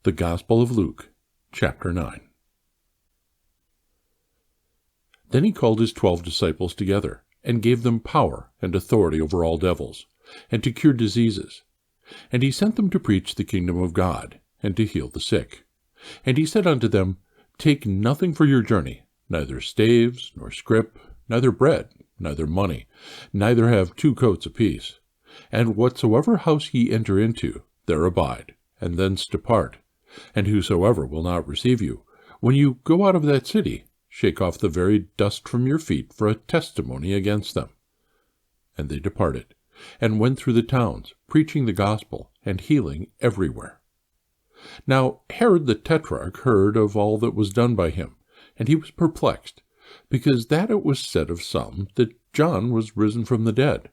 The Gospel of Luke, chapter 9. Then he called his 12 disciples together, and gave them power and authority over all devils, and to cure diseases. And he sent them to preach the kingdom of God, and to heal the sick. And he said unto them, Take nothing for your journey, neither staves, nor scrip, neither bread, neither money, neither have 2 coats apiece. And whatsoever house ye enter into, there abide, and thence depart. And whosoever will not receive you, when you go out of that city, shake off the very dust from your feet for a testimony against them. And they departed, and went through the towns, preaching the gospel, and healing everywhere. Now Herod the Tetrarch heard of all that was done by him, and he was perplexed, because that it was said of some that John was risen from the dead,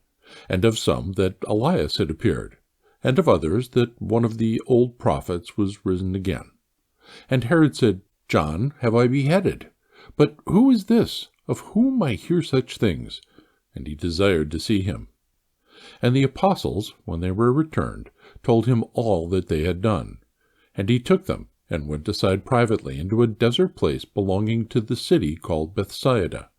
and of some that Elias had appeared, and of others that one of the old prophets was risen again. And Herod said, John have I beheaded, but who is this, of whom I hear such things? And he desired to see him. And the apostles, when they were returned, told him all that they had done. And he took them, and went aside privately into a desert place belonging to the city called Bethsaida.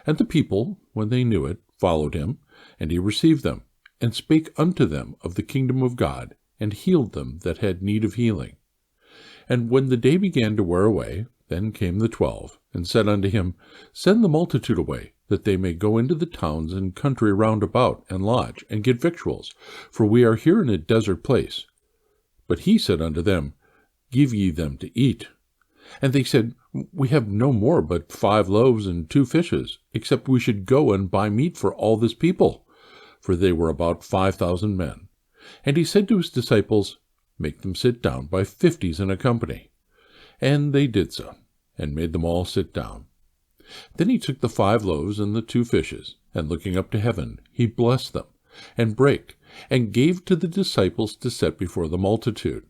And the people, when they knew it, followed him, and he received them, and spake unto them of the kingdom of God, and healed them that had need of healing. And when the day began to wear away, then came the 12, and said unto him, Send the multitude away, that they may go into the towns and country round about, and lodge, and get victuals, for we are here in a desert place. But he said unto them, Give ye them to eat. And they said, We have no more but 5 loaves and 2 fishes, except we should go and buy meat for all this people. For they were about 5,000 men. And he said to his disciples, Make them sit down by 50s in a company. And they did so, and made them all sit down. Then he took the 5 loaves and the 2 fishes, and looking up to heaven, he blessed them, and brake, and gave to the disciples to set before the multitude.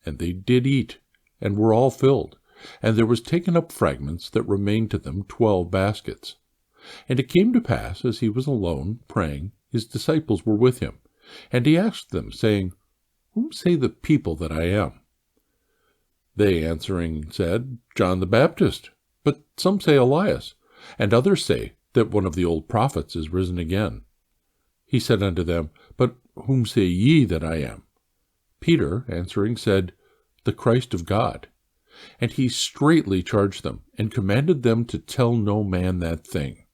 And they did eat, and were all filled, and there was taken up fragments that remained to them 12 baskets. And it came to pass, as he was alone, praying, his disciples were with him. And he asked them, saying, Whom say the people that I am? They answering said, John the Baptist, but some say Elias, and others say that one of the old prophets is risen again. He said unto them, But whom say ye that I am? Peter answering said, The Christ of God. And he straitly charged them, and commanded them to tell no man that thing,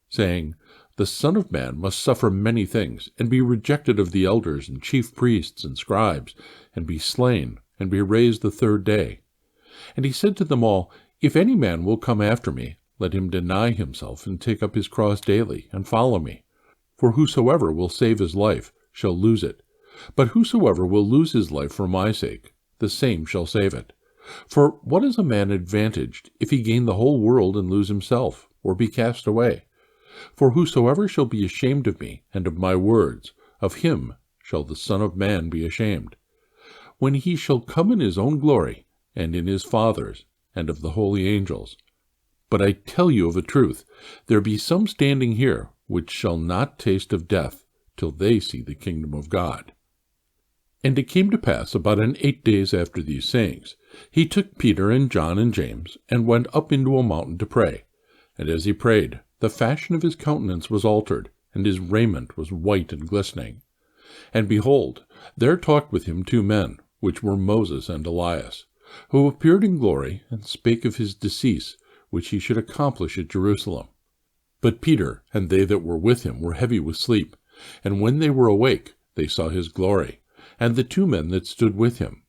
saying, The Son of Man must suffer many things, and be rejected of the elders and chief priests and scribes, and be slain, and be raised the 3rd day. And he said to them all, If any man will come after me, let him deny himself, and take up his cross daily, and follow me. For whosoever will save his life shall lose it, but whosoever will lose his life for my sake, the same shall save it. For what is a man advantaged, if he gain the whole world and lose himself, or be cast away? For whosoever shall be ashamed of me and of my words, of him shall the Son of Man be ashamed, when he shall come in his own glory, and in his Father's, and of the holy angels. But I tell you of a truth, there be some standing here, which shall not taste of death, till they see the kingdom of God. And it came to pass, about 8 days after these sayings, he took Peter and John and James, and went up into a mountain to pray. And as he prayed, the fashion of his countenance was altered, and his raiment was white and glistening. And behold, there talked with him 2 men, which were Moses and Elias, who appeared in glory, and spake of his decease, which he should accomplish at Jerusalem. But Peter and they that were with him were heavy with sleep, and when they were awake, they saw his glory, and the 2 men that stood with him.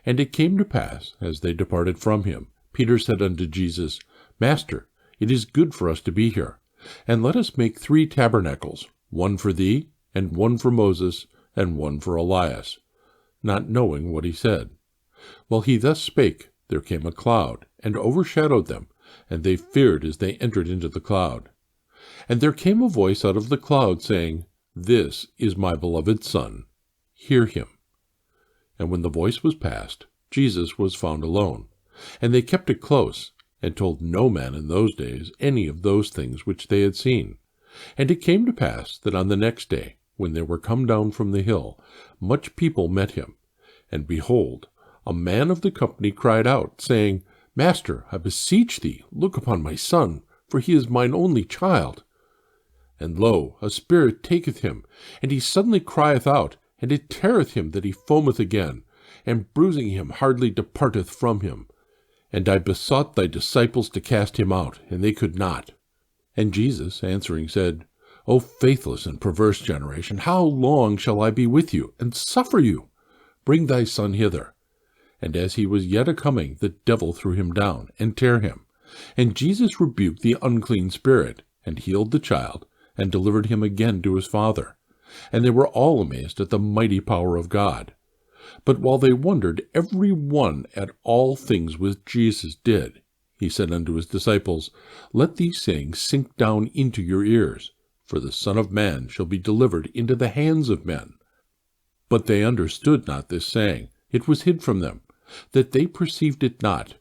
And it came to pass, as they departed from him, Peter said unto Jesus, Master, it is good for us to be here, and let us make 3 tabernacles, one for thee, and one for Moses, and one for Elias, not knowing what he said. While he thus spake, there came a cloud, and overshadowed them, and they feared as they entered into the cloud. And there came a voice out of the cloud, saying, This is my beloved Son, hear him. And when the voice was past, Jesus was found alone. And they kept it close, and told no man in those days any of those things which they had seen. And it came to pass that on the next day, when they were come down from the hill, much people met him. And behold, a man of the company cried out, saying, Master, I beseech thee, look upon my son, for he is mine only child. And lo, a spirit taketh him, and he suddenly crieth out, and it teareth him that he foameth again, and bruising him hardly departeth from him. And I besought thy disciples to cast him out, and they could not. And Jesus answering said, O faithless and perverse generation, how long shall I be with you, and suffer you? Bring thy son hither. And as he was yet a-coming, the devil threw him down, and tare him. And Jesus rebuked the unclean spirit, and healed the child, and delivered him again to his father. And they were all amazed at the mighty power of God. But while they wondered every one at all things which Jesus did, he said unto his disciples, Let these sayings sink down into your ears, for the Son of Man shall be delivered into the hands of men. But they understood not this saying, it was hid from them, that they perceived it not,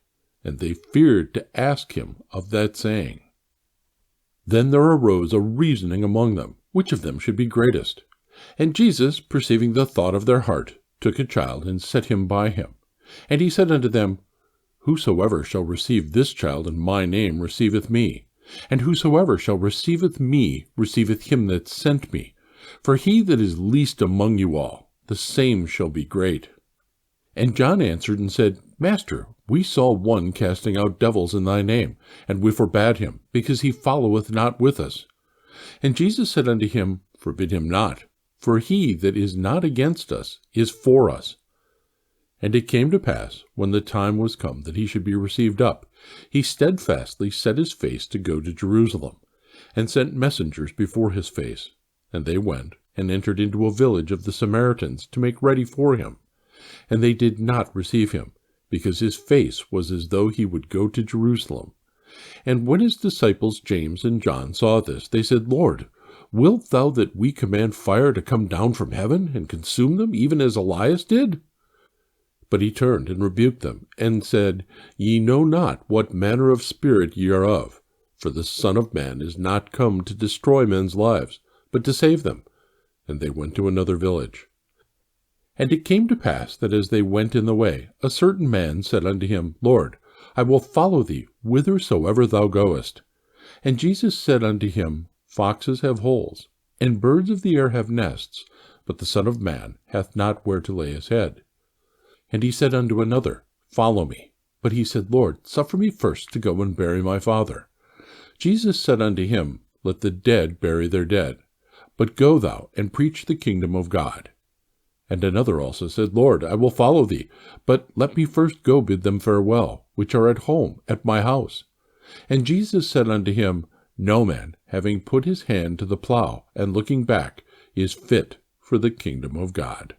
and they feared to ask him of that saying. Then there arose a reasoning among them, which of them should be greatest. And Jesus, perceiving the thought of their heart, took a child, and set him by him. And he said unto them, Whosoever shall receive this child in my name receiveth me, and whosoever shall receiveth me receiveth him that sent me. For he that is least among you all, the same shall be great. And John answered and said, Master, we saw one casting out devils in thy name, and we forbade him, because he followeth not with us. And Jesus said unto him, Forbid him not, for he that is not against us is for us. And it came to pass, when the time was come that he should be received up, he steadfastly set his face to go to Jerusalem, and sent messengers before his face. And they went, and entered into a village of the Samaritans, to make ready for him. And they did not receive him, because his face was as though he would go to Jerusalem. And when his disciples James and John saw this, they said, Lord, wilt thou that we command fire to come down from heaven, and consume them, even as Elias did? But he turned and rebuked them, and said, Ye know not what manner of spirit ye are of, for the Son of Man is not come to destroy men's lives, but to save them. And they went to another village. And it came to pass that as they went in the way, a certain man said unto him, Lord, I will follow thee whithersoever thou goest. And Jesus said unto him, Foxes have holes, and birds of the air have nests, but the Son of Man hath not where to lay his head. And he said unto another, Follow me. But he said, Lord, suffer me first to go and bury my father. Jesus said unto him, Let the dead bury their dead, but go thou and preach the kingdom of God. And another also said, Lord, I will follow thee, but let me first go bid them farewell, which are at home at my house. And Jesus said unto him, No man, having put his hand to the plough, and looking back, is fit for the kingdom of God.